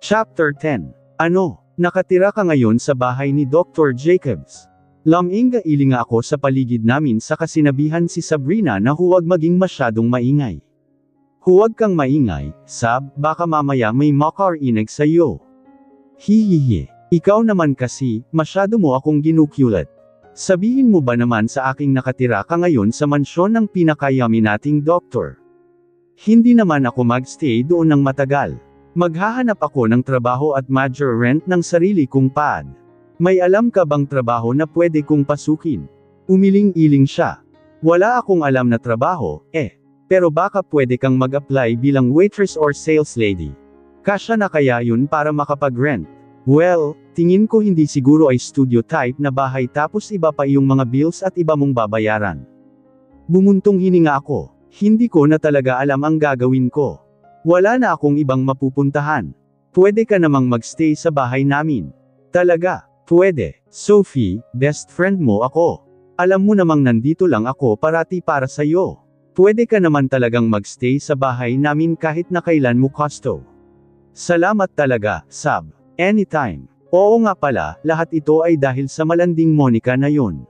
Chapter 10. Ano, nakatira ka ngayon sa bahay ni Dr. Jacobs? Laming ilinga ako sa paligid namin sa kasinabihan si Sabrina na huwag maging masyadong maingay. Huwag kang maingay, Sab, baka mamaya may makarinig sa iyo. Hihihi, ikaw naman kasi, masyado mo akong ginukulat. Sabihin mo ba naman sa aking nakatira ka ngayon sa mansyon ng pinakayami nating doktor? Hindi naman ako magstay doon ng matagal. Maghahanap ako ng trabaho at major rent ng sarili kong pad. May alam ka bang trabaho na pwede kong pasukin? Umiling-iling siya. Wala akong alam na trabaho, pero baka pwede kang mag-apply bilang waitress or sales lady. Kasya na kaya yun para makapag-rent? Well, tingin ko hindi siguro ay studio type na bahay tapos iba pa yung mga bills at iba mong babayaran. Bumuntong hininga ako. Hindi ko na talaga alam ang gagawin ko. Wala na akong ibang mapupuntahan. Pwede ka namang magstay sa bahay namin. Talaga, pwede. Sophie, best friend mo ako. Alam mo namang nandito lang ako parati para sa'yo. Pwede ka naman talagang magstay sa bahay namin kahit na kailan mo gusto. Salamat talaga, Sab. Anytime. Oo nga pala, lahat ito ay dahil sa malanding Monica na yun.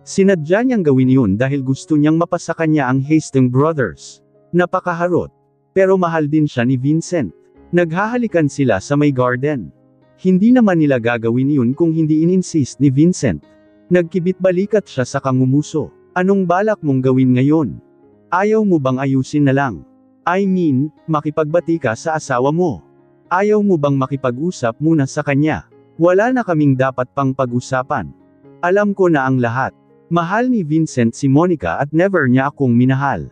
Sinadya niyang gawin yun dahil gusto niyang mapasa kanya ang Hastings Brothers. Napakaharot. Pero mahal din siya ni Vincent. Naghahalikan sila sa may garden. Hindi naman nila gagawin yun kung hindi in-insist ni Vincent. Nagkibit-balikat siya sa kangumuso. Anong balak mong gawin ngayon? Ayaw mo bang ayusin na lang? I mean, makipagbati ka sa asawa mo. Ayaw mo bang makipag-usap muna sa kanya? Wala na kaming dapat pang pag-usapan. Alam ko na ang lahat. Mahal ni Vincent si Monica at never niya akong minahal.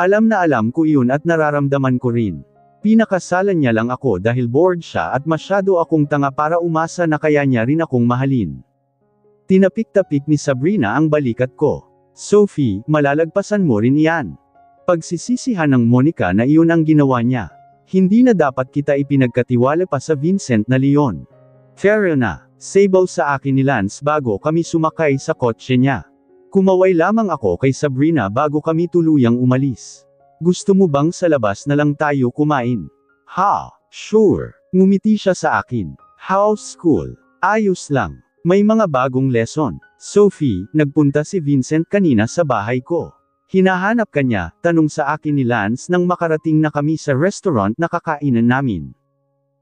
Alam na alam ko iyon at nararamdaman ko rin. Pinakasalan niya lang ako dahil bored siya at masyado akong tanga para umasa na kaya niya rin akong mahalin. Tinapik-tapik ni Sabrina ang balikat ko. Sophie, malalagpasan mo rin iyan. Pagsisisihan ng Monica na iyon ang ginawa niya. Hindi na dapat kita ipinagkatiwala pa sa Vincent na Leon. Fair na, sable sa akin ni Lance bago kami sumakay sa kotse niya. Kumaway lamang ako kay Sabrina bago kami tuluyang umalis. Gusto mo bang sa labas na lang tayo kumain? Ha, sure. Ngumiti siya sa akin. How's school? Ayos lang. May mga bagong lesson. Sophie, nagpunta si Vincent kanina sa bahay ko. Hinahanap ka niya, tanong sa akin ni Lance nang makarating na kami sa restaurant na kakainan namin.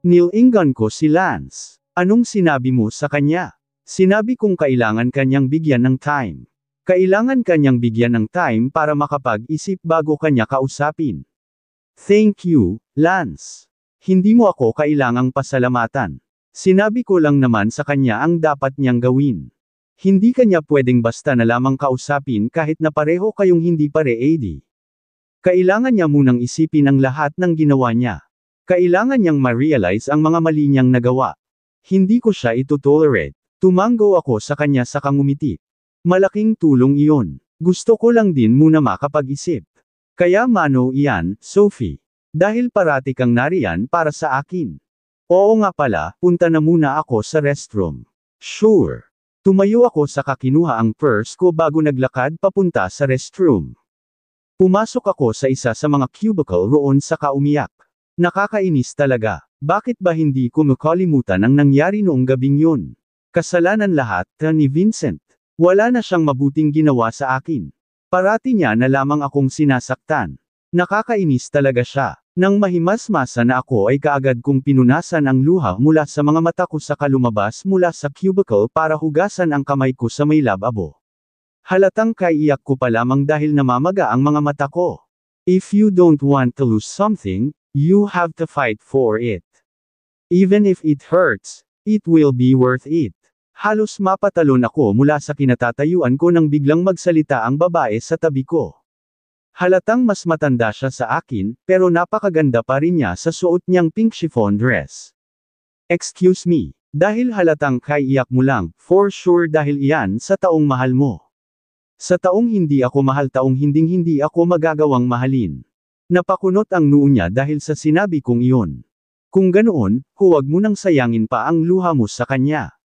Nilingan ko si Lance. Anong sinabi mo sa kanya? Sinabi kong kailangan kanyang bigyan ng time. Kailangan kanyang bigyan ng time para makapag-isip bago kanya kausapin. Thank you, Lance. Hindi mo ako kailangang pasalamatan. Sinabi ko lang naman sa kanya ang dapat niyang gawin. Hindi kanya pwedeng basta na lamang kausapin kahit na pareho kayong hindi pare-AD. Kailangan niya munang isipin ang lahat ng ginawa niya. Kailangan niyang ma-realize ang mga mali niyang nagawa. Hindi ko siya itutolerate. Tumanggo ako sa kanya sa kangumiti. Malaking tulong iyon. Gusto ko lang din muna makapag-isip. Kaya mano iyan, Sophie. Dahil parati kang nariyan para sa akin. Oo nga pala, punta na muna ako sa restroom. Sure. Tumayo ako sa kinuha ang purse ko bago naglakad papunta sa restroom. Pumasok ako sa isa sa mga cubicle roon saka umiyak. Nakakainis talaga. Bakit ba hindi ko makalimutan ang nangyari noong gabing yun? Kasalanan lahat ni Vincent. Wala na siyang mabuting ginawa sa akin. Parati niya na lamang akong sinasaktan. Nakakainis talaga siya. Nang mahimasmasa na ako ay kaagad kong pinunasan ang luha mula sa mga mata ko saka lumabas mula sa cubicle para hugasan ang kamay ko sa may lababo. Halatang kaiyak ko pa lamang dahil namamaga ang mga mata ko. If you don't want to lose something, you have to fight for it. Even if it hurts, it will be worth it. Halos mapatalon ako mula sa kinatatayuan ko nang biglang magsalita ang babae sa tabi ko. Halatang mas matanda siya sa akin, pero napakaganda pa rin niya sa suot niyang pink chiffon dress. Excuse me, dahil halatang kaiyak mo lang, for sure dahil iyan sa taong mahal mo. Sa taong hindi ako mahal taong hinding-hindi ako magagawang mahalin. Napakunot ang noo niya dahil sa sinabi kong iyon. Kung ganoon, huwag mo nang sayangin pa ang luha mo sa kanya.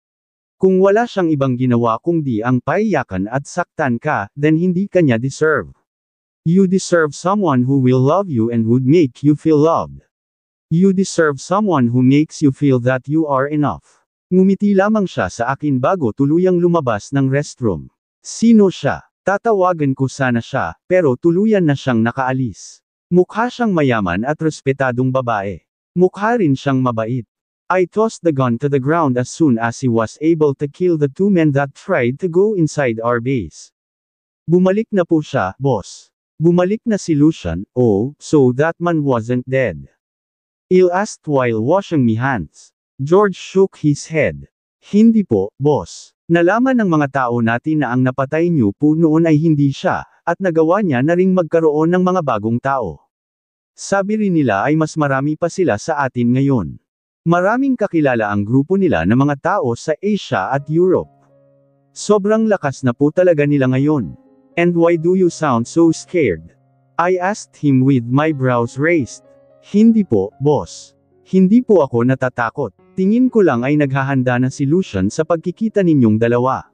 Kung wala siyang ibang ginawa kundi ang paiyakan at saktan ka, then hindi kanya deserve. You deserve someone who will love you and would make you feel loved. You deserve someone who makes you feel that you are enough. Ngumiti lamang siya sa akin bago tuluyang lumabas ng restroom. Sino siya? Tatawagan ko sana siya, pero tuluyan na siyang nakaalis. Mukha siyang mayaman at respetadong babae. Mukha rin siyang mabait. I tossed the gun to the ground as soon as he was able to kill the 2 men that tried to go inside our base. Bumalik na po siya, boss. Bumalik na si Lucian. Oh, so that man wasn't dead? Il asked while washing me hands. George shook his head. Hindi po, boss. Nalaman ng mga tao natin na ang napatay niyo po noon ay hindi siya, at nagawa niya na ring magkaroon ng mga bagong tao. Sabi rin nila ay mas marami pa sila sa atin ngayon. Maraming kakilala ang grupo nila ng mga tao sa Asia at Europe. Sobrang lakas na po talaga nila ngayon. And why do you sound so scared? I asked him with my brows raised. Hindi po, boss. Hindi po ako natatakot. Tingin ko lang ay naghahanda na si Lucian sa pagkikita ninyong dalawa.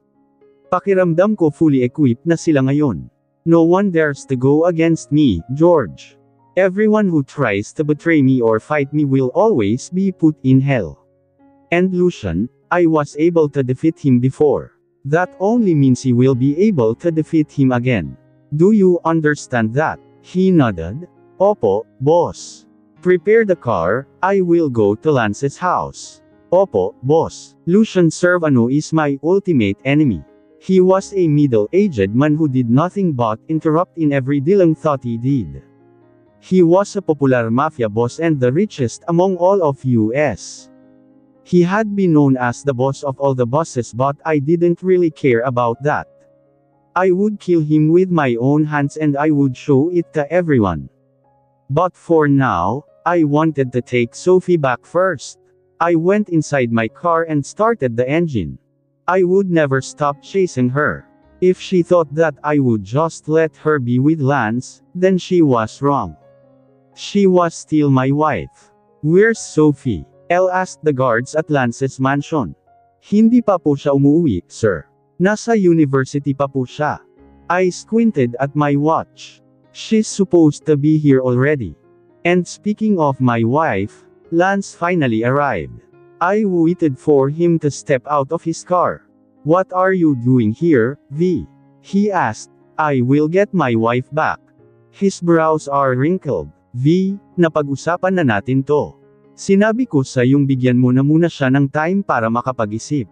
Pakiramdam ko fully equipped na sila ngayon. No one dares to go against me, George. Everyone who tries to betray me or fight me will always be put in hell. And Lucian, I was able to defeat him before. That only means he will be able to defeat him again. Do you understand that? He nodded. Opo, boss. Prepare the car, I will go to Lance's house. Opo, boss. Lucian Servano is my ultimate enemy. He was a middle-aged man who did nothing but interrupt in every dealing thought he did. He was a popular mafia boss and the richest among all of US. He had been known as the boss of all the bosses, but I didn't really care about that. I would kill him with my own hands and I would show it to everyone. But for now, I wanted to take Sophie back first. I went inside my car and started the engine. I would never stop chasing her. If she thought that I would just let her be with Lance, then she was wrong. She was still my wife. Where's Sophie? Elle asked the guards at Lance's mansion. Hindi pa po siya umuwi, sir. Nasa university pa po siya. I squinted at my watch. She's supposed to be here already. And speaking of my wife, Lance finally arrived. I waited for him to step out of his car. What are you doing here, V? He asked. I will get my wife back. His brows are wrinkled. V, napag-usapan na natin to. Sinabi ko sa iyong bigyan mo na muna siya ng time para makapag-isip.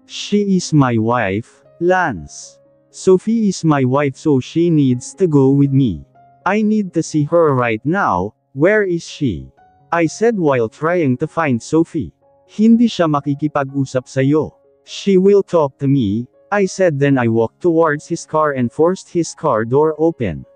She is my wife, Lance. Sophie is my wife, so she needs to go with me. I need to see her right now. Where is she? I said while trying to find Sophie. Hindi siya makikipag-usap sa'yo. She will talk to me, I said. Then I walked towards his car and forced his car door open.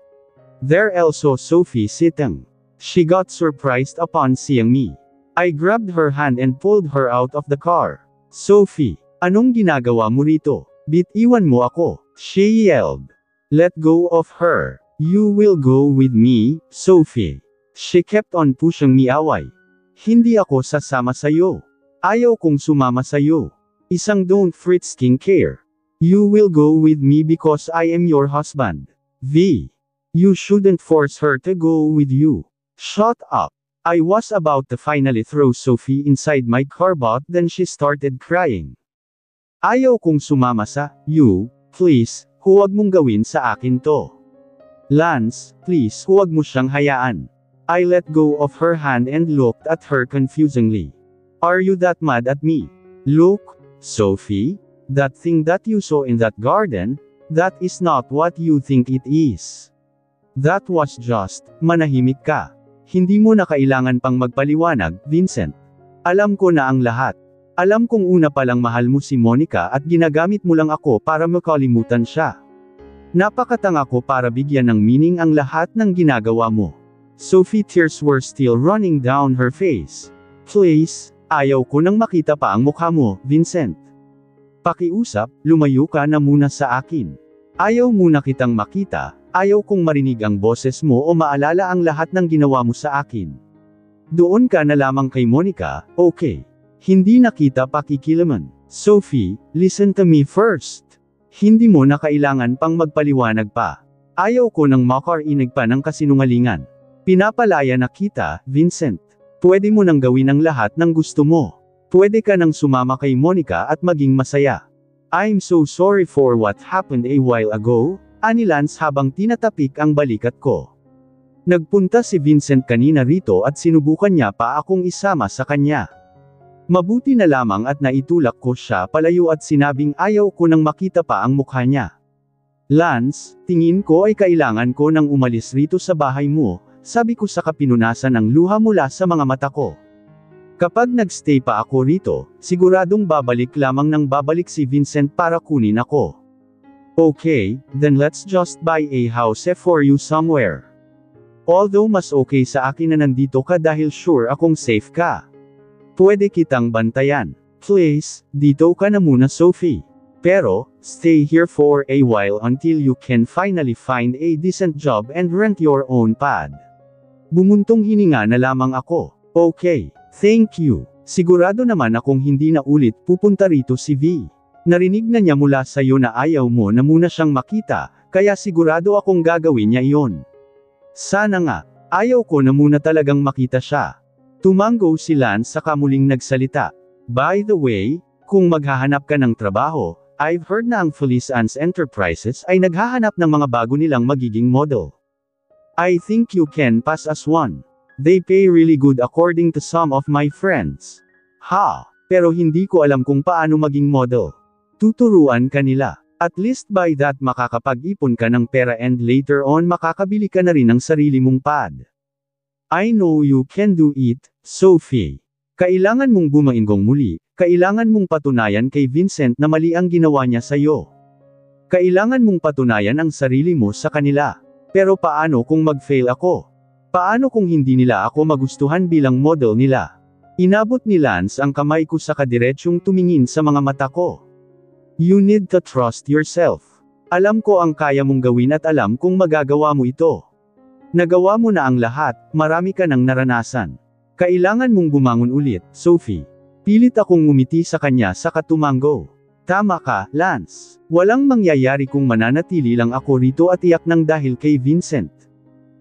There Elle saw Sophie sitting. She got surprised upon seeing me. I grabbed her hand and pulled her out of the car. Sophie, anong ginagawa mo rito? Bitiwan mo ako, she yelled. Let go of her. You will go with me, Sophie. She kept on pushing me away. Hindi ako sasama sayo. Ayaw kong sumama sayo. Isang don't fritz skincare. You will go with me because I am your husband. V. You shouldn't force her to go with you. Shut up. I was about to finally throw Sophie inside my car, but then she started crying. Ayaw kong sumama sa, you, please, huwag mong gawin sa akin to. Lance, please huwag mo siyang hayaan. I let go of her hand and looked at her confusingly. Are you that mad at me? Look, Sophie, that thing that you saw in that garden, that is not what you think it is. That was just, manahimik ka. Hindi mo na kailangan pang magpaliwanag, Vincent. Alam ko na ang lahat. Alam kong una palang mahal mo si Monica at ginagamit mo lang ako para makalimutan siya. Napakatanga ko para bigyan ng meaning ang lahat ng ginagawa mo. Sophie, tears were still running down her face. Please, ayaw ko nang makita pa ang mukha mo, Vincent. Pakiusap, lumayo ka na muna sa akin. Ayaw muna kitang makita, ayaw kong marinig ang boses mo o maalala ang lahat ng ginawa mo sa akin. Doon ka na lamang kay Monica, okay. Hindi na kita pakikilaman. Sophie, listen to me first. Hindi mo na kailangan pang magpaliwanag pa. Ayaw ko nang makarinig pa ng kasinungalingan. Pinapalaya na kita, Vincent. Pwede mo nang gawin ang lahat ng gusto mo. Pwede ka nang sumama kay Monica at maging masaya. I'm so sorry for what happened a while ago, ani Lance habang tinatapik ang balikat ko. Nagpunta si Vincent kanina rito at sinubukan niya pa akong isama sa kanya. Mabuti na lamang at naitulak ko siya palayo at sinabing ayaw ko nang makita pa ang mukha niya. Lance, tingin ko ay kailangan ko nang umalis rito sa bahay mo, sabi ko sa kapinunasan ng luha mula sa mga mata ko. Kapag nagstay pa ako rito, siguradong babalik lamang ng babalik si Vincent para kunin ako. Okay, then let's just buy a house for you somewhere. Although mas okay sa akin na nandito ka dahil sure akong safe ka. Pwede kitang bantayan. Please, dito ka na muna Sophie. Pero, stay here for a while until you can finally find a decent job and rent your own pad. Bumuntong hininga na lamang ako. Okay. Thank you. Sigurado naman akong hindi na ulit pupunta rito si V. Narinig na niya mula sa iyo na ayaw mo na muna siyang makita, kaya sigurado akong gagawin niya iyon. Sana nga, ayaw ko na muna talagang makita siya. Tumango si Lance saka muling nagsalita. By the way, kung maghahanap ka ng trabaho, I've heard na ang Feliz Anne's Enterprises ay naghahanap ng mga bago nilang magiging model. I think you can pass as one. They pay really good according to some of my friends. Ha, pero hindi ko alam kung paano maging model. Tuturuan ka nila. At least by that makakapag-ipon ka ng pera and later on makakabili ka na rin ng sarili mong pad. I know you can do it, Sophie. Kailangan mong bumainggong muli, kailangan mong patunayan kay Vincent na mali ang ginawa niya sa'yo. Kailangan mong patunayan ang sarili mo sa kanila. Pero paano kung mag-fail ako? Paano kung hindi nila ako magustuhan bilang model nila? Inabot ni Lance ang kamay ko sa kadiretsyong tumingin sa mga mata ko. You need to trust yourself. Alam ko ang kaya mong gawin at alam kung magagawa mo ito. Nagawa mo na ang lahat, marami ka nang naranasan. Kailangan mong bumangon ulit, Sophie. Pilit akong ngumiti sa kanya sa katumango. Tama ka, Lance. Walang mangyayari kung mananatili lang ako rito at iyak ng dahil kay Vincent.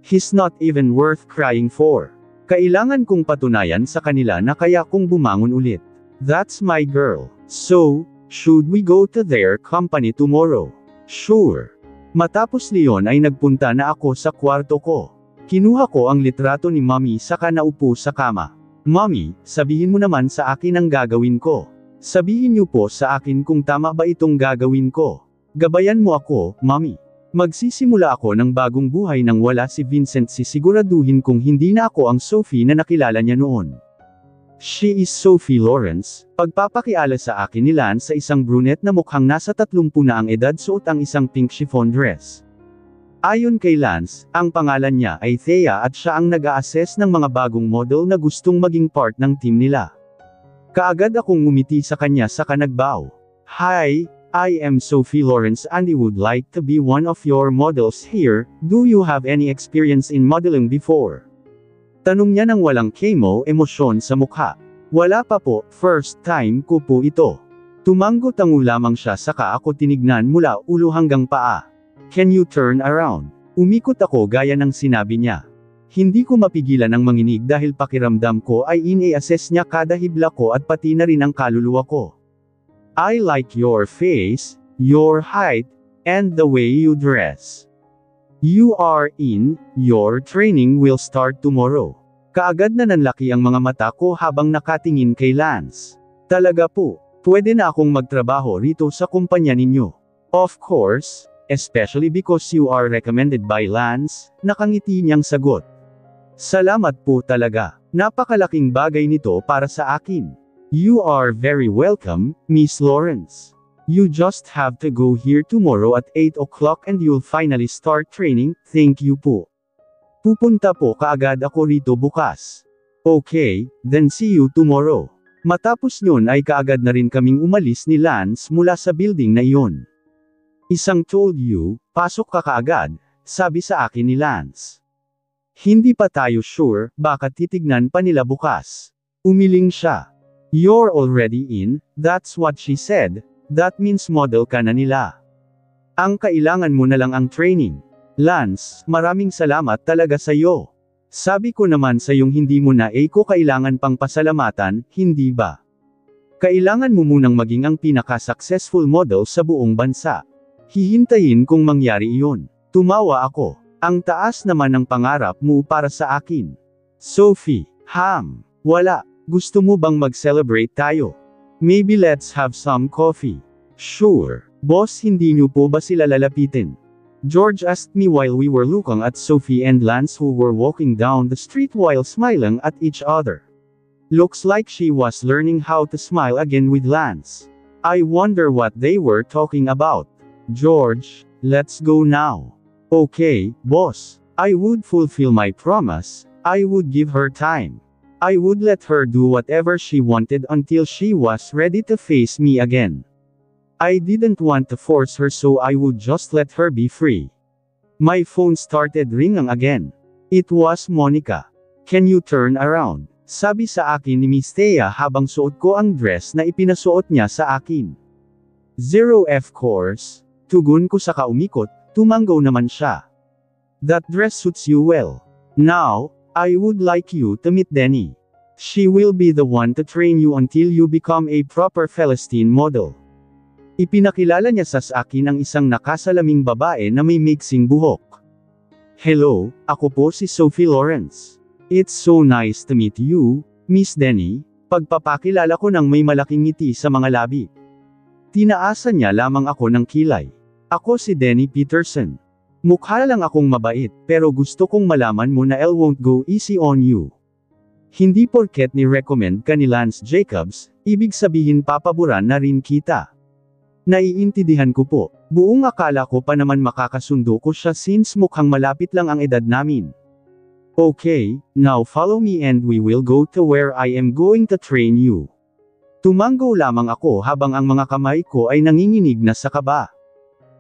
He's not even worth crying for. Kailangan kong patunayan sa kanila na kaya kong bumangon ulit. That's my girl. So, should we go to their company tomorrow? Sure. Matapos Leon ay nagpunta na ako sa kwarto ko. Kinuha ko ang litrato ni Mommy saka naupo sa kama. Mommy, sabihin mo naman sa akin ang gagawin ko. Sabihin niyo po sa akin kung tama ba itong gagawin ko. Gabayan mo ako, Mommy. Magsisimula ako ng bagong buhay nang wala si Vincent sisiguraduhin kong hindi na ako ang Sophie na nakilala niya noon. She is Sophie Lawrence, pagpapakiala sa akin ni Lance sa isang brunette na mukhang nasa 30 na ang edad suot ang isang pink chiffon dress. Ayon kay Lance, ang pangalan niya ay Thea at siya ang nag-a-assess ng mga bagong model na gustong maging part ng team nila. Kaagad akong ngumiti sa kanya saka nagbow. Hi, I am Sophie Lawrence and I would like to be one of your models here. Do you have any experience in modeling before? Tanong niya nang walang emosyon sa mukha. Wala pa po, first time ko po ito. Tumango-tango lamang siya saka ako tinignan mula ulo hanggang paa. Can you turn around? Umikot ako gaya ng sinabi niya. Hindi ko mapigilan ang manginig dahil pakiramdam ko ay ini-assess niya kada hibla ko at pati na rin ang kaluluwa ko. I like your face, your height, and the way you dress. You are in, your training will start tomorrow. Kaagad na nanlaki ang mga mata ko habang nakatingin kay Lance. Talaga po, pwede na akong magtrabaho rito sa kumpanya ninyo. Of course, especially because you are recommended by Lance, nakangiti niyang sagot. Salamat po talaga, napakalaking bagay nito para sa akin. You are very welcome, Miss Lawrence. You just have to go here tomorrow at 8 o'clock and you'll finally start training, thank you po. Pupunta po kaagad ako rito bukas. Okay, then see you tomorrow. Matapos yun ay kaagad na rin kaming umalis ni Lance mula sa building na iyon. Isang told you, pasok ka kaagad, sabi sa akin ni Lance. Hindi pa tayo sure, baka titignan pa nila bukas. Umiling siya. You're already in, that's what she said, that means model ka na nila. Ang kailangan mo na lang ang training. Lance, maraming salamat talaga sa'yo. Sabi ko naman sa yung hindi mo na ko kailangan pang pasalamatan, hindi ba? Kailangan mo munang maging ang pinaka-successful model sa buong bansa. Hihintayin kung mangyari iyon. Tumawa ako. Ang taas naman ng pangarap mo para sa akin. Sophie, wala. Gusto mo bang mag-celebrate tayo? Maybe let's have some coffee. Sure. Boss, hindi niyo po ba sila lalapitin? George asked me while we were looking at Sophie and Lance who were walking down the street while smiling at each other. Looks like she was learning how to smile again with Lance. I wonder what they were talking about. George, let's go now. Okay, boss. I would fulfill my promise. I would give her time. I would let her do whatever she wanted until she was ready to face me again. I didn't want to force her, so I would just let her be free. My phone started ringing again. It was Monica. Can you turn around? Sabi sa akin ni Miss Thea habang suot ko ang dress na ipinasuot niya sa akin. Zero of course. Tugon ko sa kaumikot, tumanggaw naman siya. That dress suits you well. Now, I would like you to meet Denny. She will be the one to train you until you become a proper Philistine model. Ipinakilala niya sa akin ang isang nakasalaming babae na may mixing buhok. Hello, ako po si Sophie Lawrence. It's so nice to meet you, Miss Denny. Pagpapakilala ko ng may malaking ngiti sa mga labi. Tinaasan niya lamang ako ng kilay. Ako si Denny Peterson. Mukha lang akong mabait, pero gusto kong malaman mo na I won't go easy on you. Hindi porket ni-recommend ka ni Lance Jacobs, ibig sabihin papaboran na rin kita. Naiintindihan ko po. Buong akala ko pa naman makakasundo ko siya since mukhang malapit lang ang edad namin. Okay, now follow me and we will go to where I am going to train you. Tumanggo lamang ako habang ang mga kamay ko ay nanginginig na sa kaba.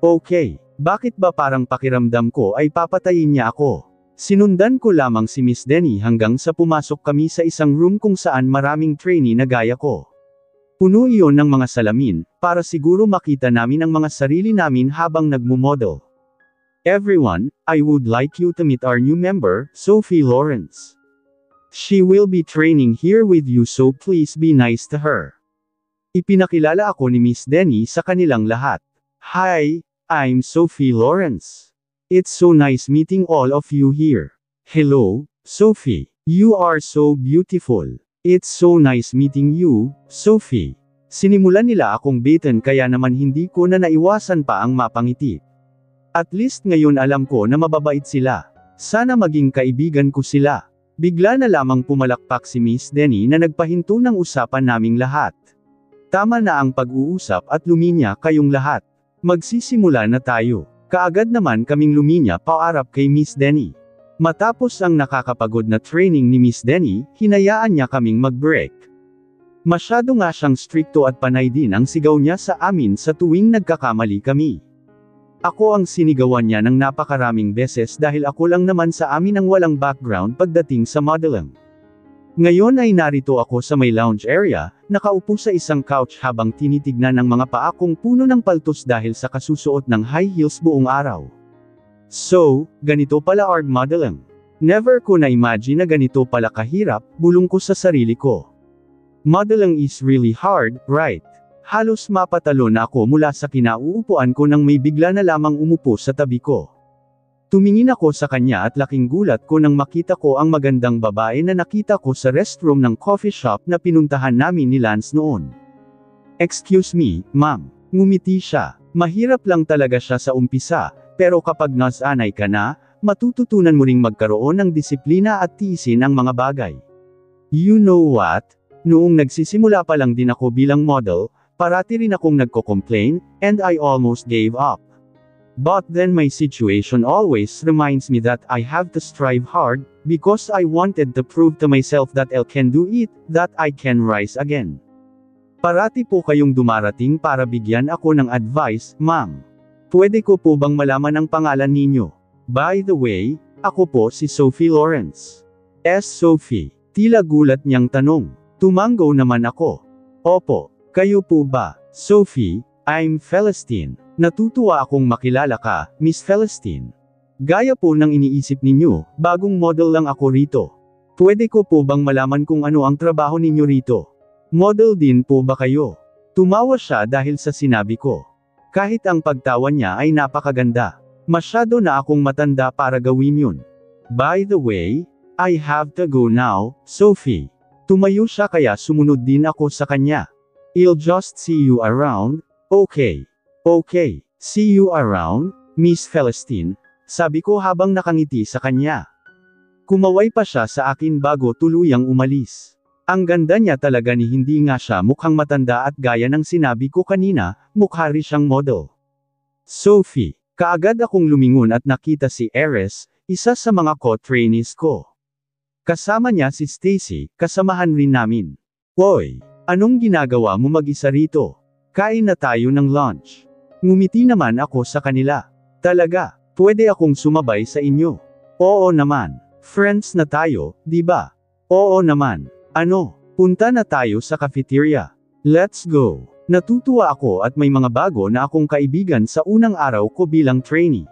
Okay, bakit ba parang pakiramdam ko ay papatayin niya ako? Sinundan ko lamang si Miss Denny hanggang sa pumasok kami sa isang room kung saan maraming trainee na gaya ko. Puno iyon ng mga salamin, para siguro makita namin ang mga sarili namin habang nagmumodel. Everyone, I would like you to meet our new member, Sophie Lawrence. She will be training here with you, so please be nice to her. Ipinakilala ako ni Miss Denny sa kanilang lahat. Hi, I'm Sophie Lawrence. It's so nice meeting all of you here. Hello, Sophie. You are so beautiful. It's so nice meeting you, Sophie. Sinimulan nila akong baitan kaya naman hindi ko na naiwasan pa ang mapangiti. At least ngayon alam ko na mababait sila. Sana maging kaibigan ko sila. Bigla na lamang pumalakpak si Miss Denny na nagpahinto ng usapan naming lahat. Tama na ang pag-uusap at luminya kayong lahat. Magsisimula na tayo. Kaagad naman kaming luminya paarap kay Miss Denny. Matapos ang nakakapagod na training ni Miss Denny, hinayaan niya kaming mag-break. Masyado nga siyang strikto at panay din ang sigaw niya sa amin sa tuwing nagkakamali kami. Ako ang sinigawan niya ng napakaraming beses dahil ako lang naman sa amin ang walang background pagdating sa modeling. Ngayon ay narito ako sa may lounge area, nakaupo sa isang couch habang tinitignan ng mga paa kong puno ng paltos dahil sa kasusuot ng high heels buong araw. So, ganito pala art modeling. Never ko na-imagine na ganito pala kahirap, bulong ko sa sarili ko. Modeling is really hard, right? Halos mapatalo na ako mula sa kinauupuan ko nang may bigla na lamang umupo sa tabi ko. Tumingin ako sa kanya at laking gulat ko nang makita ko ang magandang babae na nakita ko sa restroom ng coffee shop na pinuntahan namin ni Lance noon. Excuse me, ma'am. Ngumiti siya. Mahirap lang talaga siya sa umpisa. Pero kapag nasanay ka na, matututunan mo ring magkaroon ng disiplina at tiisin ang mga bagay. You know what? Noong nagsisimula pa lang din ako bilang model, parati rin akong nagko-complain, and I almost gave up. But then my situation always reminds me that I have to strive hard, because I wanted to prove to myself that I can do it, that I can rise again. Parati po kayong dumarating para bigyan ako ng advice, ma'am. Pwede ko po bang malaman ang pangalan ninyo? By the way, ako po si Sophie Lawrence. Sophie. Tila gulat niyang tanong. Tumanggo naman ako. Opo, kayo po ba? Sophie, I'm Philistine. Natutuwa akong makilala ka, Miss Philistine. Gaya po ng iniisip ninyo, bagong model lang ako rito. Pwede ko po bang malaman kung ano ang trabaho ninyo rito? Model din po ba kayo? Tumawa siya dahil sa sinabi ko. Kahit ang pagtawa niya ay napakaganda. Masyado na akong matanda para gawin yun. By the way, I have to go now, Sophie. Tumayo siya kaya sumunod din ako sa kanya. I'll just see you around, okay. Okay, see you around, Miss Celestine, sabi ko habang nakangiti sa kanya. Kumaway pa siya sa akin bago tuluyang umalis. Ang ganda niya talaga ni hindi nga siya mukhang matanda at gaya ng sinabi ko kanina, mukha rin siyang model. Sophie, kaagad akong lumingon at nakita si Ares, isa sa mga co-trainees ko. Kasama niya si Stacy, kasamahan rin namin. Hoy, anong ginagawa mo mag-isa rito? Kain na tayo ng lunch. Ngumiti naman ako sa kanila. Talaga, pwede akong sumabay sa inyo. Oo naman. Friends na tayo, di ba? Oo naman. Ano, punta na tayo sa cafeteria. Let's go. Natutuwa ako at may mga bago na akong kaibigan sa unang araw ko bilang trainee.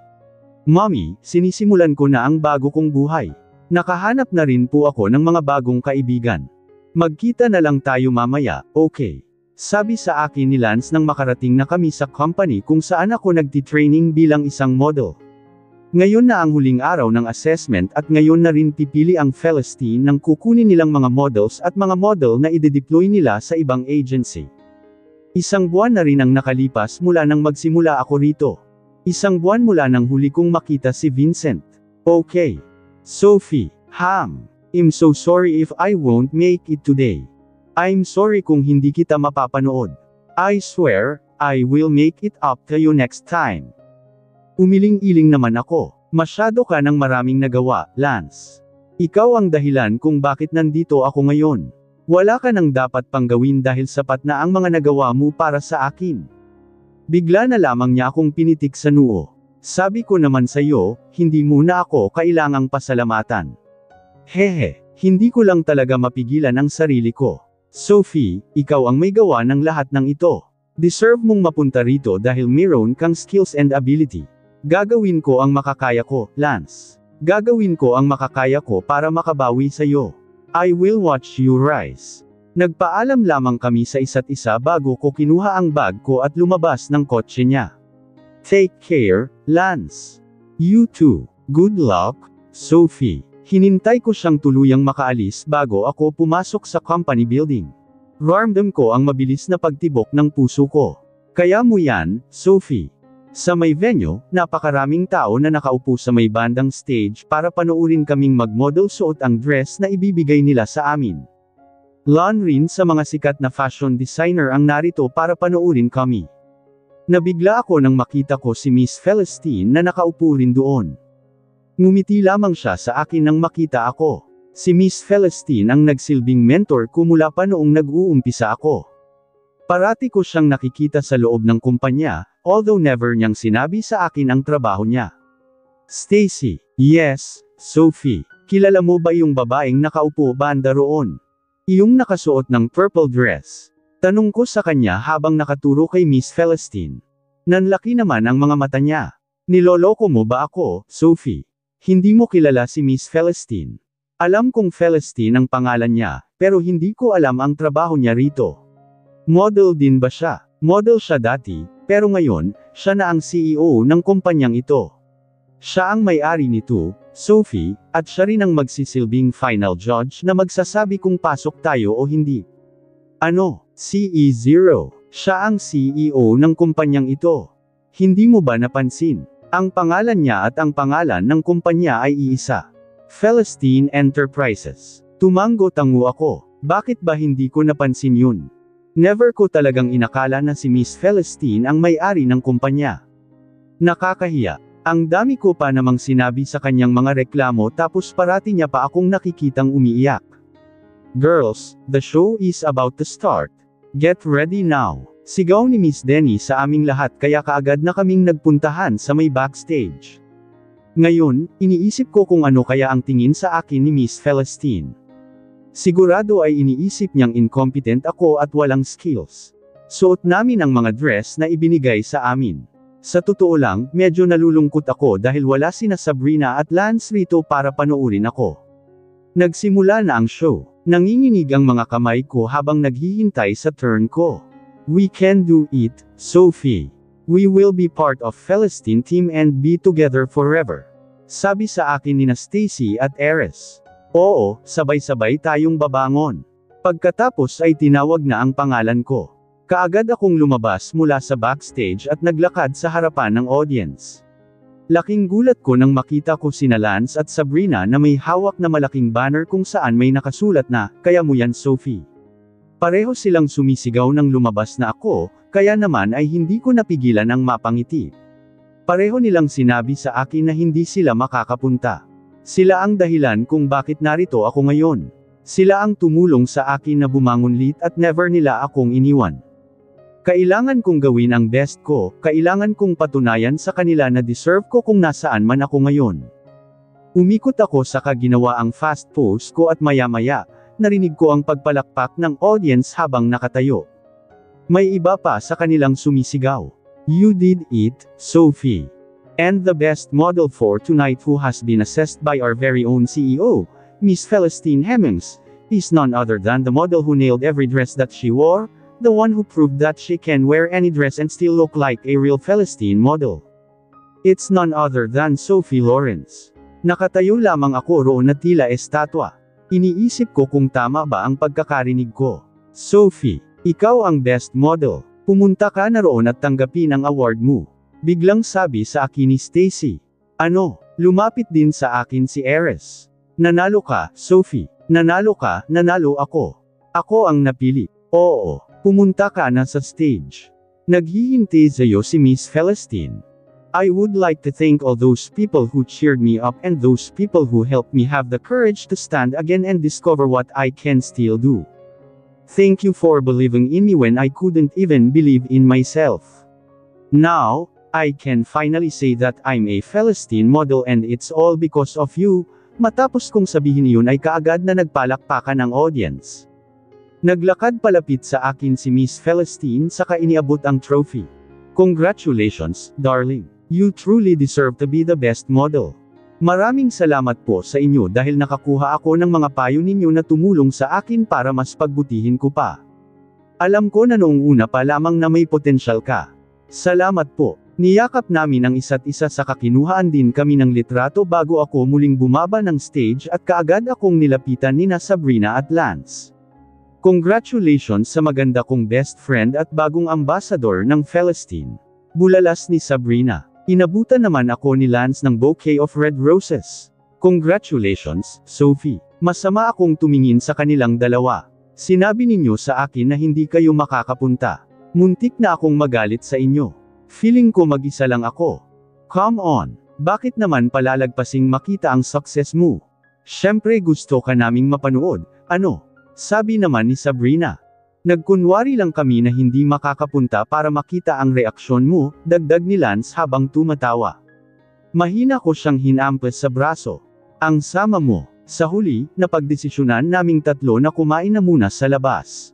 Mommy, sinisimulan ko na ang bago kong buhay. Nakahanap na rin po ako ng mga bagong kaibigan. Magkita na lang tayo mamaya, okay? Sabi sa akin ni Lance nang makarating na kami sa company kung saan ako nagtitraining bilang isang model. Ngayon na ang huling araw ng assessment at ngayon na rin pipili ang Celestine ng kukunin nilang mga models at mga model na ide-deploy nila sa ibang agency. Isang buwan na rin ang nakalipas mula nang magsimula ako rito. Isang buwan mula nang huli kong makita si Vincent. Okay. Sophie, I'm so sorry if I won't make it today. I'm sorry kung hindi kita mapapanood. I swear, I will make it up to you next time. Umiling-iling naman ako. Masyado ka ng maraming nagawa, Lance. Ikaw ang dahilan kung bakit nandito ako ngayon. Wala ka nang dapat pang gawin dahil sapat na ang mga nagawa mo para sa akin. Bigla na lamang niya akong pinitik sa noo. Sabi ko naman sa iyo, hindi muna ako kailangang pasalamatan. Hehe, hindi ko lang talaga mapigilan ang sarili ko. Sophie, ikaw ang may gawa ng lahat ng ito. Deserve mong mapunta rito dahil mayroon kang skills and ability. Gagawin ko ang makakaya ko, Lance. Gagawin ko ang makakaya ko para makabawi sa iyo. I will watch you rise. Nagpaalam lamang kami sa isa't isa bago ko kinuha ang bag ko at lumabas ng kotse niya. Take care, Lance. You too. Good luck, Sophie. Hinintay ko siyang tuluyang makaalis bago ako pumasok sa company building. Ramdam ko ang mabilis na pagtibok ng puso ko. Kaya mo yan, Sophie. Sa may venue, napakaraming tao na nakaupo sa may bandang stage para panoorin kaming mag-model suot ang dress na ibibigay nila sa amin. Lon rin sa mga sikat na fashion designer ang narito para panoorin kami. Nabigla ako nang makita ko si Miss Celestine na nakaupo rin doon. Ngumiti lamang siya sa akin nang makita ako. Si Miss Celestine ang nagsilbing mentor ko mula pa noong nag-uumpisa ako. Parati ko siyang nakikita sa loob ng kumpanya, although never niyang sinabi sa akin ang trabaho niya. Stacy, yes, Sophie, kilala mo ba yung babaeng nakaupo banda roon? Iyong nakasuot ng purple dress. Tanong ko sa kanya habang nakaturo kay Miss Celestine. Nanlaki naman ang mga mata niya. Niloloko mo ba ako, Sophie? Hindi mo kilala si Miss Celestine. Alam kong Celestine ang pangalan niya, pero hindi ko alam ang trabaho niya rito. Model din ba siya? Model siya dati, pero ngayon, siya na ang CEO ng kumpanyang ito. Siya ang may-ari nito, Sophie, at siya rin ang magsisilbing final judge na magsasabi kung pasok tayo o hindi. Ano, CE0? Siya ang CEO ng kumpanyang ito. Hindi mo ba napansin? Ang pangalan niya at ang pangalan ng kumpanya ay iisa. Celestine Enterprises. Tumango-tango ako. Bakit ba hindi ko napansin yun? Never ko talagang inakala na si Miss Celestine ang may-ari ng kumpanya. Nakakahiya. Ang dami ko pa namang sinabi sa kanyang mga reklamo tapos parati niya pa akong nakikitang umiiyak. Girls, the show is about to start. Get ready now. Sigaw ni Miss Denny sa aming lahat kaya kaagad na kaming nagpuntahan sa may backstage. Ngayon, iniisip ko kung ano kaya ang tingin sa akin ni Miss Celestine. Sigurado ay iniisip niyang incompetent ako at walang skills. Suot namin ang mga dress na ibinigay sa amin. Sa totoo lang, medyo nalulungkot ako dahil wala sina Sabrina at Lance rito para panoorin ako. Nagsimula na ang show. Nanginginig ang mga kamay ko habang naghihintay sa turn ko. We can do it, Sophie. We will be part of Celestine team and be together forever. Sabi sa akin nina Stacy at Ares. Oo, sabay-sabay tayong babangon. Pagkatapos ay tinawag na ang pangalan ko. Kaagad akong lumabas mula sa backstage at naglakad sa harapan ng audience. Laking gulat ko nang makita ko sina Lance at Sabrina na may hawak na malaking banner kung saan may nakasulat na, "Kaya mo yan, Sophie." Pareho silang sumisigaw nang lumabas na ako, kaya naman ay hindi ko napigilan ang mapangiti. Pareho nilang sinabi sa akin na hindi sila makakapunta. Sila ang dahilan kung bakit narito ako ngayon. Sila ang tumulong sa akin na bumangon ulit at never nila akong iniwan. Kailangan kong gawin ang best ko, kailangan kong patunayan sa kanila na deserve ko kung nasaan man ako ngayon. Umikot ako sa ginawa ang fast pose ko at maya-maya, narinig ko ang pagpalakpak ng audience habang nakatayo. May iba pa sa kanilang sumisigaw. You did it, Sophie. And the best model for tonight who has been assessed by our very own CEO, Miss Celestine Hemmings, is none other than the model who nailed every dress that she wore, the one who proved that she can wear any dress and still look like a real Celestine model. It's none other than Sophie Lawrence. Nakatayo lamang ako roon na tila estatwa. Iniisip ko kung tama ba ang pagkakarinig ko. Sophie, ikaw ang best model. Pumunta ka na roon at tanggapin ang award mo. Biglang sabi sa akin ni Stacy. Ano? Lumapit din sa akin si Ares. Nanalo ka, Sophie. Nanalo ka, nanalo ako. Ako ang napili. Oo. Pumunta ka na sa stage. Naghihintay sa'yo si Miss Celestine. I would like to thank all those people who cheered me up and those people who helped me have the courage to stand again and discover what I can still do. Thank you for believing in me when I couldn't even believe in myself. Now, I can finally say that I'm a Celestine model and it's all because of you. Matapos kong sabihin iyon ay kaagad na nagpalakpakan ang audience. Naglakad palapit sa akin si Miss Celestine saka iniabot ang trophy. Congratulations, darling. You truly deserve to be the best model. Maraming salamat po sa inyo dahil nakakuha ako ng mga payo ninyo na tumulong sa akin para mas pagbutihin ko pa. Alam ko na noong una pa lamang na may potensyal ka. Salamat po. Niyakap namin ang isa't isa saka kinuhaan din kami ng litrato bago ako muling bumaba ng stage at kaagad akong nilapitan nina Sabrina at Lance. Congratulations sa maganda kong best friend at bagong ambassador ng Celestine. Bulalas ni Sabrina. Inabutan naman ako ni Lance ng bouquet of red roses. Congratulations, Sophie. Masama akong tumingin sa kanilang dalawa. Sinabi ninyo sa akin na hindi kayo makakapunta. Muntik na akong magalit sa inyo. Feeling ko mag-isa lang ako. Come on. Bakit naman palalagpasing makita ang success mo? Syempre gusto ka naming mapanood, ano? Sabi naman ni Sabrina. Nagkunwari lang kami na hindi makakapunta para makita ang reaksyon mo, dagdag ni Lance habang tumatawa. Mahina ko siyang hinampas sa braso. Ang sama mo. Sa huli, napagdesisyonan naming tatlo na kumain na muna sa labas.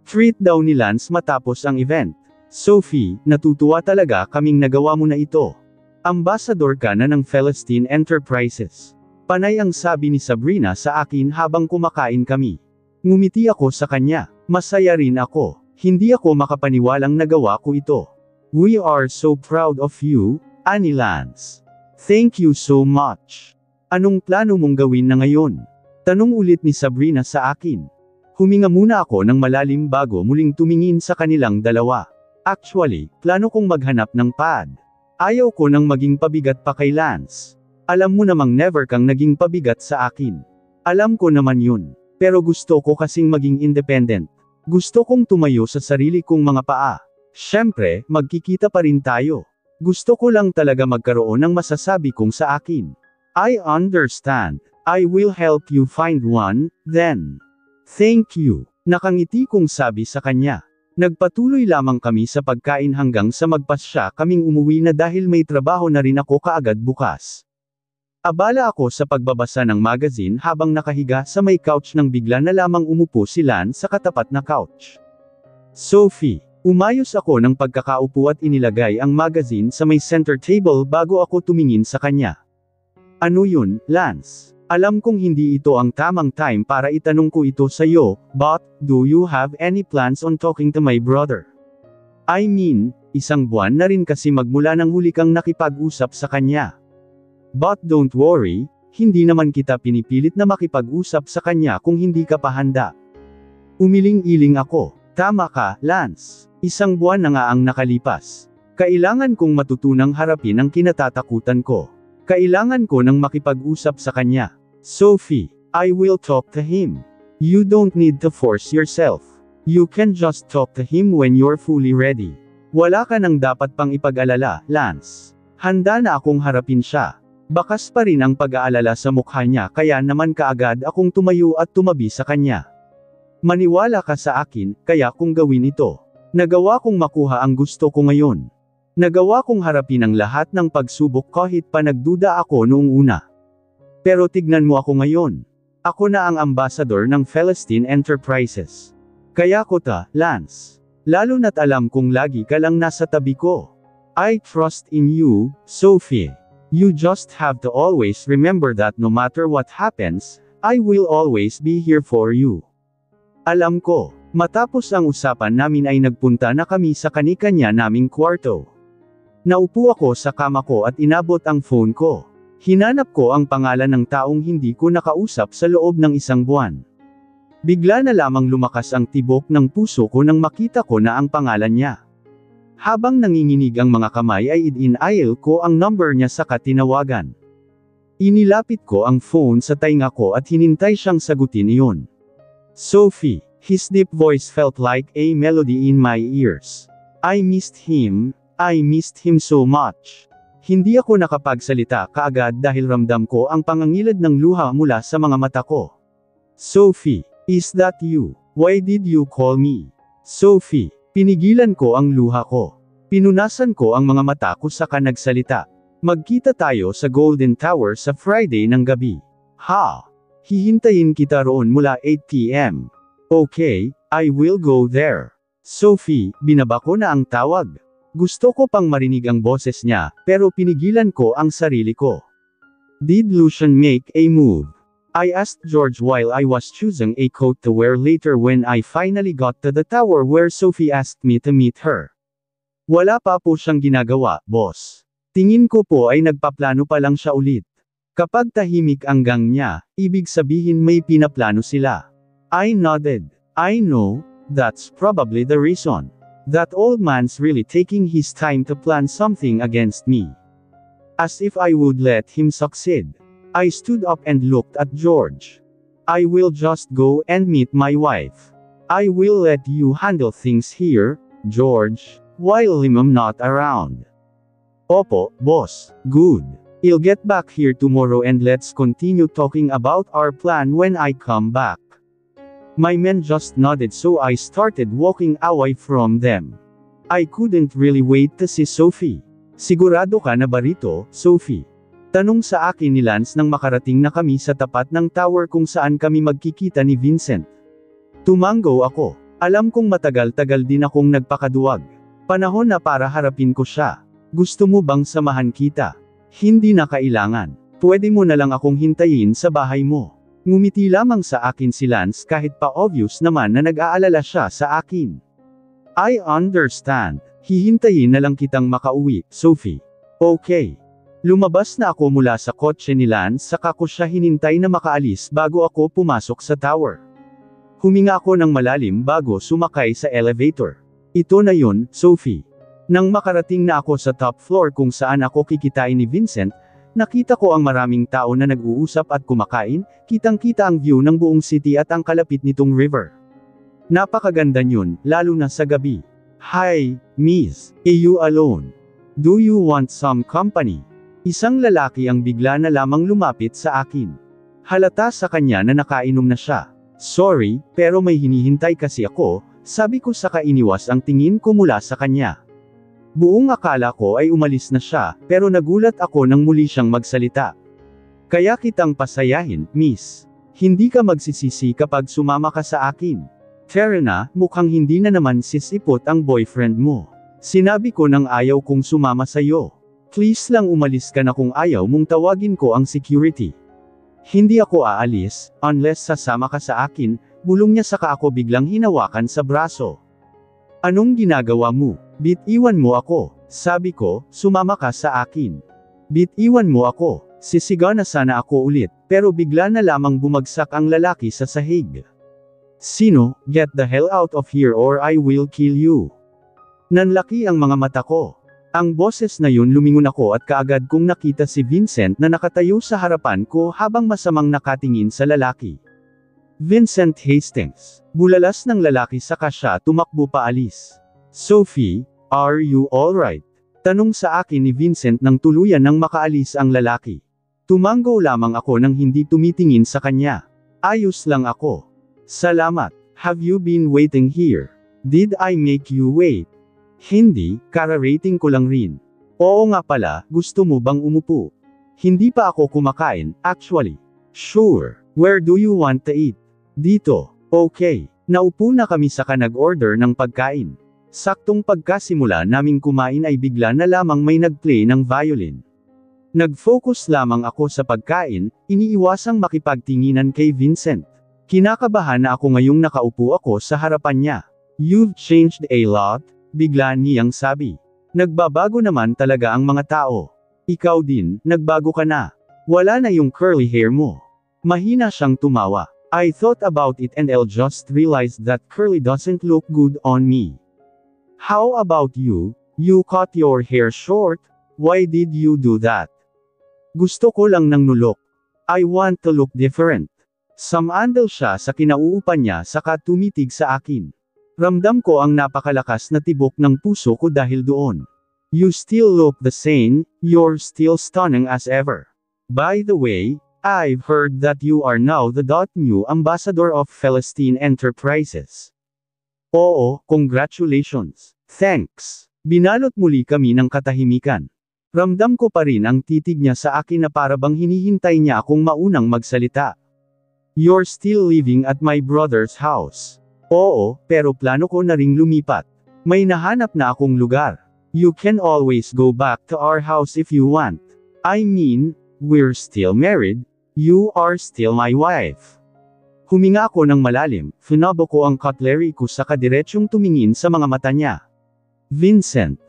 Treat daw ni Lance matapos ang event. Sophie, natutuwa talaga kaming nagawa mo na ito. Ambassador ka na ng Celestine Enterprises. Panay ang sabi ni Sabrina sa akin habang kumakain kami. Ngumiti ako sa kanya. Masaya rin ako. Hindi ako makapaniwalang nagawa ko ito. We are so proud of you, ani Lance. Thank you so much. Anong plano mong gawin na ngayon? Tanong ulit ni Sabrina sa akin. Huminga muna ako ng malalim bago muling tumingin sa kanilang dalawa. Actually, plano kong maghanap ng pad. Ayaw ko nang maging pabigat pa kay Lance. Alam mo namang never kang naging pabigat sa akin. Alam ko naman yun. Pero gusto ko kasing maging independent. Gusto kong tumayo sa sarili kong mga paa. Siyempre, magkikita pa rin tayo. Gusto ko lang talaga magkaroon ng masasabi kong sa akin. I understand. I will help you find one, then. Thank you. Nakangiti kong sabi sa kanya. Nagpatuloy lamang kami sa pagkain hanggang sa magpasya kaming umuwi na dahil may trabaho na rin ako kaagad bukas. Abala ako sa pagbabasa ng magazine habang nakahiga sa may couch nang bigla na lamang umupo si Lance sa katapat na couch. Sophie, Umayos ako ng pagkakaupo at inilagay ang magazine sa may center table bago ako tumingin sa kanya. Ano yun, Lance? Alam kong hindi ito ang tamang time para itanong ko ito sa iyo, but, do you have any plans on talking to my brother? I mean, isang buwan na rin kasi magmula nang huli kang nakipag-usap sa kanya. But don't worry, hindi naman kita pinipilit na makipag-usap sa kanya kung hindi ka pa handa. Umiling-iling ako. Tama ka, Lance. Isang buwan na nga ang nakalipas. Kailangan kong matutunang harapin ang kinatatakutan ko. Kailangan ko nang makipag-usap sa kanya. Sophie, I will talk to him. You don't need to force yourself. You can just talk to him when you're fully ready. Wala ka nang dapat pang ipag-alala, Lance. Handa na akong harapin siya. Bakas pa rin ang pag-aalala sa mukha niya kaya naman kaagad akong tumayo at tumabi sa kanya. Maniwala ka sa akin, kaya kung gawin ito. Nagawa kong makuha ang gusto ko ngayon. Nagawa kong harapin ang lahat ng pagsubok kahit pa nagduda ako noong una. Pero tignan mo ako ngayon. Ako na ang ambassador ng Philistine Enterprises. Kaya ko ta, Lance. Lalo na't alam kong lagi ka lang nasa tabi ko. I trust in you, Sophie. You just have to always remember that no matter what happens, I will always be here for you. Alam ko. Matapos ang usapan namin ay nagpunta na kami sa kani-kanya naming kwarto. Naupo ako sa kama ko at inabot ang phone ko. Hinanap ko ang pangalan ng taong hindi ko nakausap sa loob ng isang buwan. Bigla na lamang lumakas ang tibok ng puso ko nang makita ko na ang pangalan niya. Habang nanginginig ang mga kamay ay idinail ko ang number niya sa katinawagan. Inilapit ko ang phone sa tainga ko at hinintay siyang sagutin iyon. Sophie. His deep voice felt like a melody in my ears. I missed him so much. Hindi ako nakapagsalita kaagad dahil ramdam ko ang pangangilad ng luha mula sa mga mata ko. Sophie, is that you? Why did you call me? Sophie, pinigilan ko ang luha ko. Pinunasan ko ang mga mata ko saka nagsalita. Magkita tayo sa Golden Tower sa Friday ng gabi. Ha? Hihintayin kita roon mula 8 p.m. Okay, I will go there. Sophie, binaba ko na ang tawag. Gusto ko pang marinig ang boses niya, pero pinigilan ko ang sarili ko. Did Lucian make a move? I asked George while I was choosing a coat to wear later when I finally got to the tower where Sophie asked me to meet her. Wala pa po siyang ginagawa, boss. Tingin ko po ay nagpaplano pa lang siya ulit. Kapag tahimik ang gang niya, ibig sabihin may pinaplano sila. I nodded. I know, that's probably the reason. That old man's really taking his time to plan something against me. As if I would let him succeed. I stood up and looked at George. I will just go and meet my wife. I will let you handle things here, George, while I'm not around. Opo, boss. Good. I'll get back here tomorrow and let's continue talking about our plan when I come back. My men just nodded so I started walking away from them. I couldn't really wait to see Sophie. Sigurado ka na ba rito, Sophie? Tanong sa akin ni Lance nang makarating na kami sa tapat ng tower kung saan kami magkikita ni Vincent. Tumango ako. Alam kong matagal-tagal din akong nagpakaduwag. Panahon na para harapin ko siya. Gusto mo bang samahan kita? Hindi na kailangan. Pwede mo na lang akong hintayin sa bahay mo. Ngumiti lamang sa akin si Lance kahit pa obvious naman na nag-aalala siya sa akin. I understand. Hihintayin na lang kitang makauwi, Sophie. Okay. Lumabas na ako mula sa kotse ni Lance saka ko siya hinintay na makaalis bago ako pumasok sa tower. Huminga ako ng malalim bago sumakay sa elevator. Ito na yun, Sophie. Nang makarating na ako sa top floor kung saan ako kikitain ni Vincent, nakita ko ang maraming tao na nag-uusap at kumakain, kitang-kita ang view ng buong city at ang kalapit nitong river. Napakaganda nyun, lalo na sa gabi. Hi, Miss. Are you alone? Do you want some company? Isang lalaki ang bigla na lamang lumapit sa akin. Halata sa kanya na nakainom na siya. Sorry, pero may hinihintay kasi ako, sabi ko saka iniwas ang tingin ko mula sa kanya. Buong akala ko ay umalis na siya, pero nagulat ako nang muli siyang magsalita. Kaya kitang pasayahin, Miss. Hindi ka magsisisi kapag sumama ka sa akin. Terena, mukhang hindi na naman sisipot ang boyfriend mo. Sinabi ko nang ayaw kong sumama sa'yo. Please lang umalis ka na kung ayaw mong tawagin ko ang security. Hindi ako aalis, unless sasama ka sa akin, bulong niya saka ako biglang hinawakan sa braso. Anong ginagawa mo? Bit-iwan mo ako, sabi ko, sumama ka sa akin. Bit-iwan mo ako, sisigaw na sana ako ulit, pero bigla na lamang bumagsak ang lalaki sa sahig. Sino? Get the hell out of here or I will kill you. Nanlaki ang mga mata ko. Ang boses na yun lumingon ako at kaagad kong nakita si Vincent na nakatayo sa harapan ko habang masamang nakatingin sa lalaki. Vincent Hastings. Bulalas ng lalaki saka siya tumakbo paalis. Sophie, are you alright? Tanong sa akin ni Vincent nang tuluyan nang makaalis ang lalaki. Tumanggo lamang ako nang hindi tumitingin sa kanya. Ayos lang ako. Salamat. Have you been waiting here? Did I make you wait? Hindi, kararating ko lang rin. Oo nga pala, gusto mo bang umupo? Hindi pa ako kumakain, actually. Sure. Where do you want to eat? Dito. Okay. Naupo na kami saka nag-order ng pagkain. Saktong pagkasimula naming kumain ay bigla na lamang may nag-play ng violin. Nag-focus lamang ako sa pagkain, iniiwasang makipagtinginan kay Vincent. Kinakabahan na ako ngayong nakaupo ako sa harapan niya. You've changed a lot, bigla niyang sabi. Nagbabago naman talaga ang mga tao. Ikaw din, nagbago ka na. Wala na yung curly hair mo. Mahina siyang tumawa. I thought about it and I just realized that curly doesn't look good on me. How about you? You cut your hair short? Why did you do that? Gusto ko lang ng nulok. I want to look different. Samandal siya sa kinauupan niya saka tumitig sa akin. Ramdam ko ang napakalakas na tibok ng puso ko dahil doon. You still look the same, you're still stunning as ever. By the way, I've heard that you are now the new ambassador of Philistine Enterprises. Oo, congratulations. Thanks. Binalot muli kami ng katahimikan. Ramdam ko pa rin ang titig niya sa akin na para bang hinihintay niya akong maunang magsalita. You're still living at my brother's house. Oo, pero plano ko na ring lumipat. May nahanap na akong lugar. You can always go back to our house if you want. I mean, we're still married. You are still my wife. Huminga ako ng malalim, finabo ko ang cutlery ko saka diretsyong tumingin sa mga mata niya. Vincent,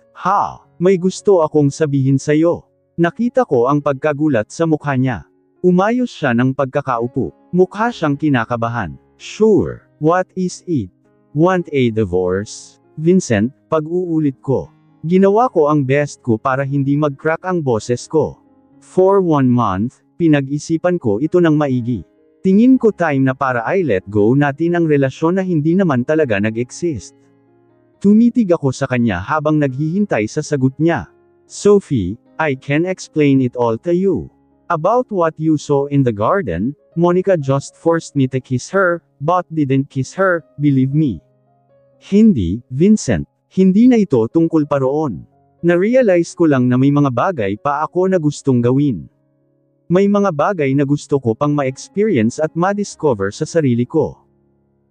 may gusto akong sabihin sa'yo. Nakita ko ang pagkagulat sa mukha niya. Umayos siya ng pagkakaupo. Mukha siyang kinakabahan. Sure. What is it? Want a divorce? Vincent, pag-uulit ko. Ginawa ko ang best ko para hindi mag-crack ang boses ko. For 1 month, pinag-isipan ko ito ng maigi. Tingin ko time na para I let go natin ang relasyon na hindi naman talaga nag-exist. Tumitig ako sa kanya habang naghihintay sa sagot niya. Sophie, I can explain it all to you. About what you saw in the garden, Monica just forced me to kiss her, but didn't kiss her, believe me. Hindi, Vincent. Hindi na ito tungkol pa roon. Na-realize ko lang na may mga bagay pa ako na gustong gawin. May mga bagay na gusto ko pang ma-experience at ma-discover sa sarili ko.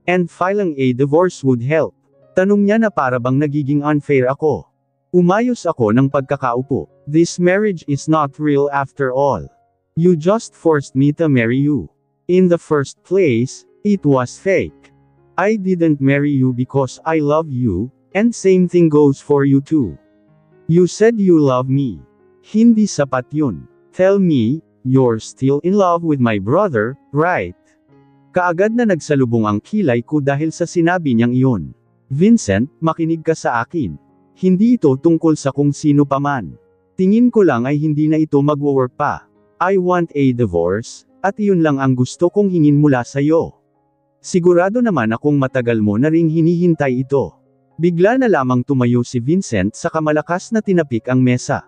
And filing a divorce would help. Tanong niya na para bang nagiging unfair ako. Umayos ako ng pagkakaupo. This marriage is not real after all. You just forced me to marry you. In the first place, it was fake. I didn't marry you because I love you, and same thing goes for you too. You said you love me. Hindi sapat yun. Tell me, you're still in love with my brother, right? Kaagad na nagsalubong ang kilay ko dahil sa sinabi niyang iyon. Vincent, makinig ka sa akin. Hindi ito tungkol sa kung sino paman. Tingin ko lang ay hindi na ito magwo-work pa. I want a divorce, at iyon lang ang gusto kong hingin mula sa'yo. Sigurado naman akong matagal mo na ring hinihintay ito. Bigla na lamang tumayo si Vincent sa kamalakas na tinapik ang mesa.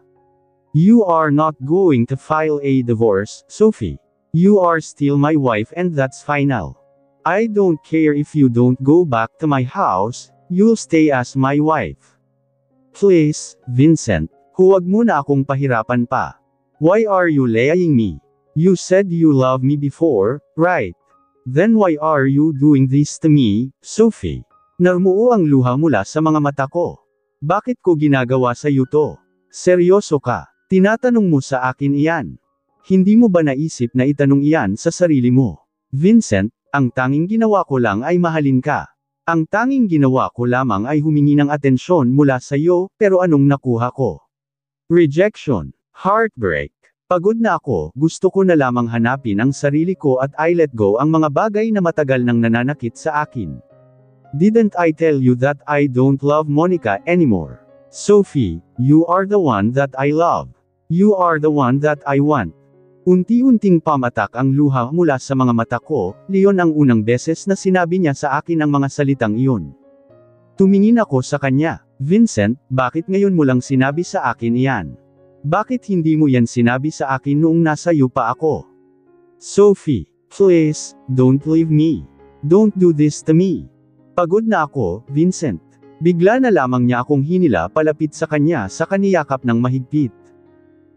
You are not going to file a divorce, Sophie. You are still my wife and that's final. I don't care if you don't go back to my house, you'll stay as my wife. Please, Vincent, huwag mo na akong pahirapan pa. Why are you lying me? You said you love me before, right? Then why are you doing this to me, Sophie? Narmuo ang luha mula sa mga mata ko. Bakit ko ginagawa sa iyo to? Seryoso ka? Tinatanong mo sa akin iyan. Hindi mo ba naisip na itanong iyan sa sarili mo? Vincent, ang tanging ginawa ko lang ay mahalin ka. Ang tanging ginawa ko lamang ay humingi ng atensyon mula sa iyo, pero anong nakuha ko? Rejection. Heartbreak. Pagod na ako, gusto ko na lamang hanapin ang sarili ko at I let go ang mga bagay na matagal nang nananakit sa akin. Didn't I tell you that I don't love Monica anymore? Sophie, you are the one that I love. You are the one that I want. Unti-unting pamatak ang luha mula sa mga mata ko, Leon ang unang beses na sinabi niya sa akin ang mga salitang iyon. Tumingin ako sa kanya. Vincent, bakit ngayon mo lang sinabi sa akin iyan? Bakit hindi mo yan sinabi sa akin noong nasa iyo pa ako? Sophie, please, don't leave me. Don't do this to me. Pagod na ako, Vincent. Bigla na lamang niya akong hinila palapit sa kanya sa kaniyakap ng mahigpit.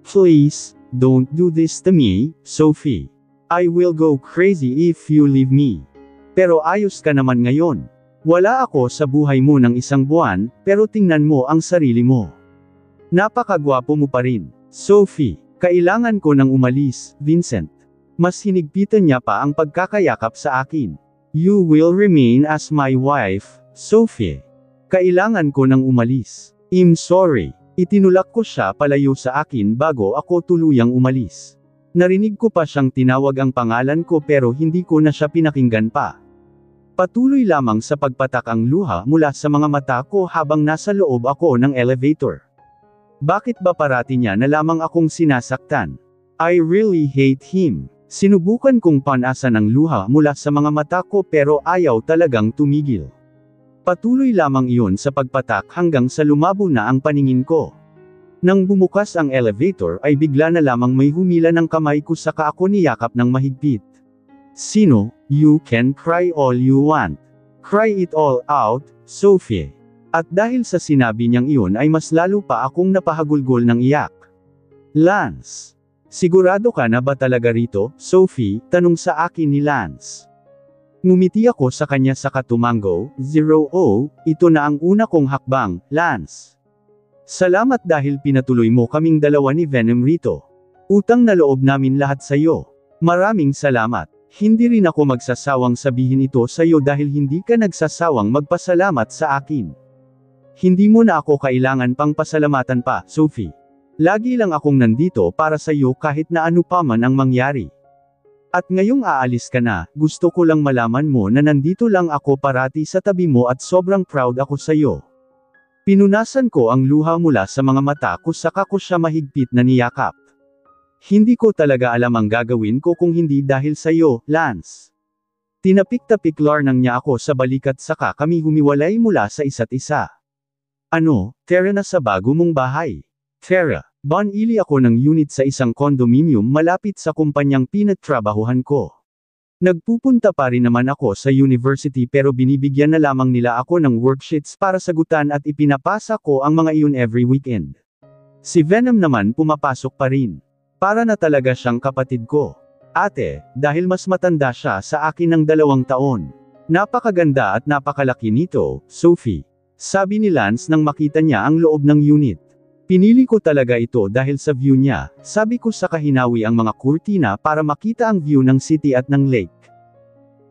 Please, don't do this to me, Sophie. I will go crazy if you leave me. Pero ayos ka naman ngayon. Wala ako sa buhay mo ng isang buwan, pero tingnan mo ang sarili mo. Napakagwapo mo pa rin. Sophie, kailangan ko nang umalis, Vincent. Mas hinigpitan niya pa ang pagkakayakap sa akin. You will remain as my wife, Sophie. Kailangan ko nang umalis. I'm sorry. Itinulak ko siya palayo sa akin bago ako tuluyang umalis. Narinig ko pa siyang tinawag ang pangalan ko pero hindi ko na siya pinakinggan pa. Patuloy lamang sa pagpatak ang luha mula sa mga mata ko habang nasa loob ako ng elevator. Bakit ba parati niya na lamang akong sinasaktan? I really hate him. Sinubukan kong panasan ang luha mula sa mga mata ko pero ayaw talagang tumigil. Patuloy lamang iyon sa pagpatak hanggang sa lumabo na ang paningin ko. Nang bumukas ang elevator ay bigla na lamang may humila ng kamay ko saka ako niyakap ng mahigpit. Sino? You can cry all you want. Cry it all out, Sophie. At dahil sa sinabi niyang iyon ay mas lalo pa akong napahagulgol ng iyak. Lance. Sigurado ka na ba talaga rito, Sophie? Tanong sa akin ni Lance. Ngumiti ako sa kanya sa katumango, 0-0, ito na ang una kong hakbang, Lance. Salamat dahil pinatuloy mo kaming dalawa ni Venom rito. Utang na loob namin lahat sa iyo. Maraming salamat. Hindi rin ako magsasawang sabihin ito sa iyo dahil hindi ka nagsasawang magpasalamat sa akin. Hindi mo na ako kailangan pang pasalamatan pa, Sophie. Lagi lang akong nandito para sa iyo kahit na ano pa man ang mangyari. At ngayong aalis ka na, gusto ko lang malaman mo na nandito lang ako parati sa tabi mo at sobrang proud ako sa iyo. Pinunasan ko ang luha mula sa mga mata ko saka ko siya mahigpit na niyakap. Hindi ko talaga alam ang gagawin ko kung hindi dahil sa iyo, Lance. Tinapik-tapik lang niya ako sa balikat saka kami humiwalay mula sa isa't isa. Ano, Tara na sa bago mong bahay? Tara, banili ako ng unit sa isang condominium malapit sa kumpanyang pinagtrabahuhan ko. Nagpupunta pa rin naman ako sa university pero binibigyan na lamang nila ako ng worksheets para sagutan at ipinapasa ko ang mga iyon every weekend. Si Venom naman pumapasok pa rin. Para na talaga siyang kapatid ko. Ate, dahil mas matanda siya sa akin ng 2 taon. Napakaganda at napakalaki nito, Sophie. Sabi ni Lance nang makita niya ang loob ng unit. Pinili ko talaga ito dahil sa view niya, sabi ko sa kahinawi ang mga kurtina para makita ang view ng city at ng lake.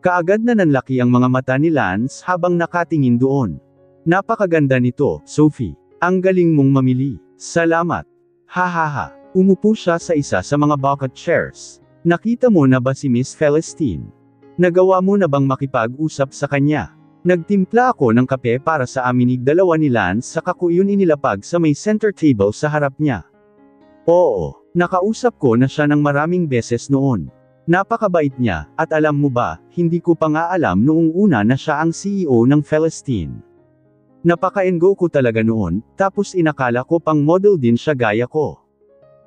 Kaagad na nanlaki ang mga mata ni Lance habang nakatingin doon. Napakaganda nito, Sophie. Ang galing mong mamili. Salamat. Hahaha. Umupo siya sa isa sa mga bucket chairs. Nakita mo na ba si Miss Celestine? Nagawa mo na bang makipag-usap sa kanya? Nagtimpla ako ng kape para sa aminig dalawa ni Lance saka ko yun inilapag sa may center table sa harap niya. Oo, nakausap ko na siya ng maraming beses noon. Napakabait niya, at alam mo ba, hindi ko pa nga alam noong una na siya ang CEO ng Celestine. Napaka-engo ko talaga noon, tapos inakala ko pang model din siya gaya ko.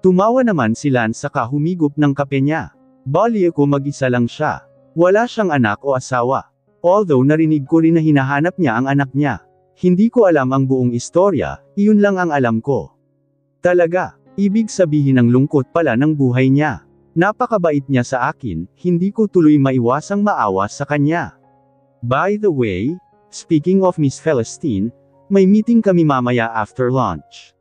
Tumawa naman si Lance saka humigop ng kape niya. Bali ko mag-isa lang siya. Wala siyang anak o asawa. Although narinig ko rin na hinahanap niya ang anak niya. Hindi ko alam ang buong istorya, iyon lang ang alam ko. Talaga, ibig sabihin ng lungkot pala ng buhay niya. Napakabait niya sa akin, hindi ko tuloy maiwasang maawa sa kanya. By the way, speaking of Miss Celestine, may meeting kami mamaya after lunch.